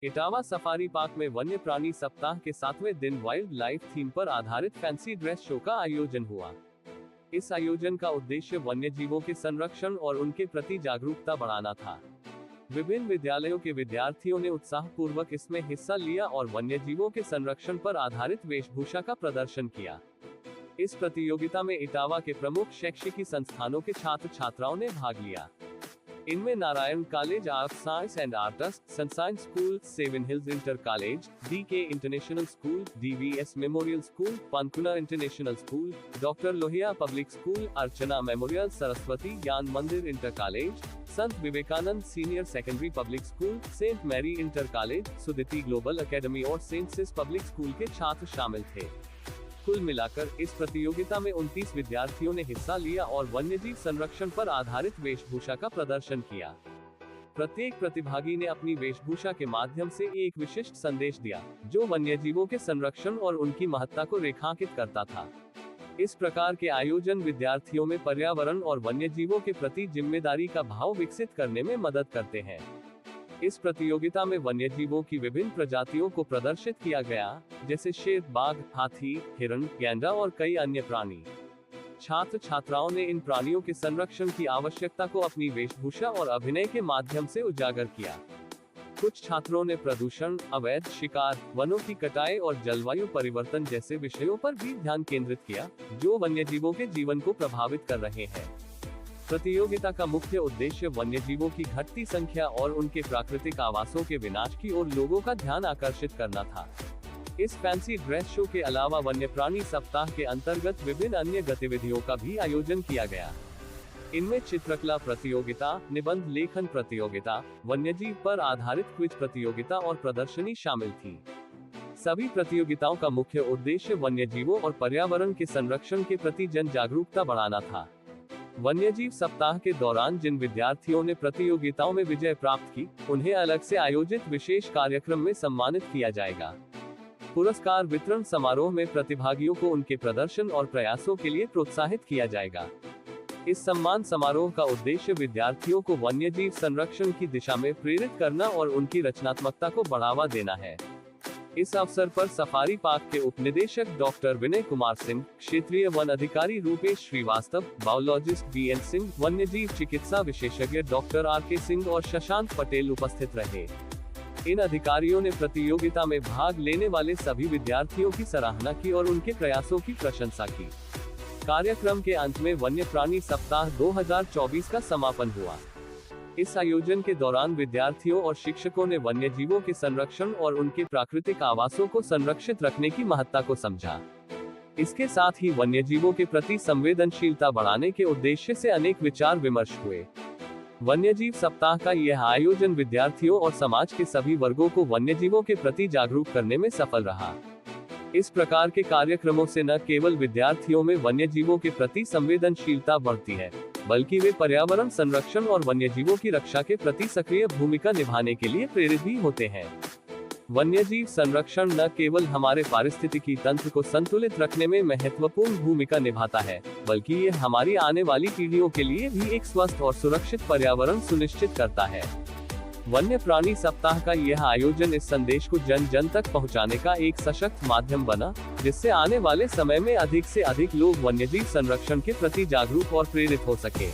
Etawah safari park में वन्य प्राणी सप्ताह के 7वें दिन वाइल्ड लाइफ थीम पर आधारित फैंसी ड्रेस शो का आयोजन हुआ। इस आयोजन का उद्देश्य वन्य जीवों के संरक्षण और उनके प्रति जागरूकता बढ़ाना था। विभिन्न विद्यालयों के विद्यार्थियों ने उत्साहपूर्वक इसमें हिस्सा लिया और वन्य जीवों के संरक्षण पर आधारित वेशभूषा का प्रदर्शन किया। इस प्रतियोगिता में इटावा के प्रमुख शैक्षिक संस्थानों के छात्र छात्राओं ने भाग लिया। इनमें Narayan College of Science and Arts, Sunshine School, Seven Hills Inter College, DK International School, DVS Memorial School, Pankuna International School, Doctor Lohia Public School, Archana Memorial, Saraswati Gyan Mandir Inter College, Sant Vivekanand Senior Secondary Public School, Saint Mary Inter College, Suditi Global Academy और Saint सिस Public School के छात्र शामिल थे। कुल मिलाकर इस प्रतियोगिता में 29 विद्यार्थियों ने हिस्सा लिया और वन्यजीव संरक्षण पर आधारित वेशभूषा का प्रदर्शन किया। प्रत्येक प्रतिभागी ने अपनी वेशभूषा के माध्यम से एक विशिष्ट संदेश दिया, जो वन्यजीवों के संरक्षण और उनकी महत्ता को रेखांकित करता था। इस प्रकार के आयोजन विद्यार्थियों में पर्यावरण और वन्यजीवों के प्रति जिम्मेदारी का भाव विकसित करने में मदद करते हैं। इस प्रतियोगिता में वन्यजीवों की विभिन्न प्रजातियों को प्रदर्शित किया गया, जैसे शेर, बाघ, हाथी, हिरण, गैंडा और कई अन्य प्राणी। छात्र छात्राओं ने इन प्राणियों के संरक्षण की आवश्यकता को अपनी वेशभूषा और अभिनय के माध्यम से उजागर किया। कुछ छात्रों ने प्रदूषण, अवैध शिकार, वनों की कटाई और जलवायु परिवर्तन जैसे विषयों पर भी ध्यान केंद्रित किया, जो वन्यजीवों के जीवन को प्रभावित कर रहे हैं। प्रतियोगिता का मुख्य उद्देश्य वन्यजीवों की घटती संख्या और उनके प्राकृतिक आवासों के विनाश की ओर लोगों का ध्यान आकर्षित करना था। इस फैंसी ड्रेस शो के अलावा वन्य प्राणी सप्ताह के अंतर्गत विभिन्न अन्य गतिविधियों का भी आयोजन किया गया। इनमें चित्रकला प्रतियोगिता, निबंध लेखन प्रतियोगिता, वन्यजीव पर आधारित क्विज प्रतियोगिता और प्रदर्शनी शामिल थी। सभी प्रतियोगिताओं का मुख्य उद्देश्य वन्यजीवों और पर्यावरण के संरक्षण के प्रति जन जागरूकता बढ़ाना था। वन्यजीव सप्ताह के दौरान जिन विद्यार्थियों ने प्रतियोगिताओं में विजय प्राप्त की, उन्हें अलग से आयोजित विशेष कार्यक्रम में सम्मानित किया जाएगा। पुरस्कार वितरण समारोह में प्रतिभागियों को उनके प्रदर्शन और प्रयासों के लिए प्रोत्साहित किया जाएगा। इस सम्मान समारोह का उद्देश्य विद्यार्थियों को वन्यजीव संरक्षण की दिशा में प्रेरित करना और उनकी रचनात्मकता को बढ़ावा देना है। इस अवसर पर सफारी पार्क के उपनिदेशक डॉक्टर विनय कुमार सिंह, क्षेत्रीय वन अधिकारी रूपेश श्रीवास्तव, बायोलॉजिस्ट बीएन सिंह, वन्यजीव चिकित्सा विशेषज्ञ डॉक्टर आरके सिंह और शशांक पटेल उपस्थित रहे। इन अधिकारियों ने प्रतियोगिता में भाग लेने वाले सभी विद्यार्थियों की सराहना की और उनके प्रयासों की प्रशंसा की। कार्यक्रम के अंत में वन्य प्राणी सप्ताह 2024 का समापन हुआ। इस आयोजन के दौरान विद्यार्थियों और शिक्षकों ने वन्यजीवों के संरक्षण और उनके प्राकृतिक आवासों को संरक्षित रखने की महत्ता को समझा। इसके साथ ही वन्यजीवों के प्रति संवेदनशीलता बढ़ाने के उद्देश्य से अनेक विचार विमर्श हुए। वन्यजीव सप्ताह का यह आयोजन विद्यार्थियों और समाज के सभी वर्गों को वन्यजीवों के प्रति जागरूक करने में सफल रहा। इस प्रकार के कार्यक्रमों से न केवल विद्यार्थियों में वन्यजीवों के प्रति संवेदनशीलता बढ़ती है, बल्कि वे पर्यावरण संरक्षण और वन्यजीवों की रक्षा के प्रति सक्रिय भूमिका निभाने के लिए प्रेरित भी होते हैं। वन्यजीव संरक्षण न केवल हमारे पारिस्थितिकी तंत्र को संतुलित रखने में महत्वपूर्ण भूमिका निभाता है, बल्कि ये हमारी आने वाली पीढ़ियों के लिए भी एक स्वस्थ और सुरक्षित पर्यावरण सुनिश्चित करता है। वन्य प्राणी सप्ताह का यह आयोजन इस संदेश को जन जन तक पहुंचाने का एक सशक्त माध्यम बना, जिससे आने वाले समय में अधिक से अधिक लोग वन्यजीव संरक्षण के प्रति जागरूक और प्रेरित हो सके।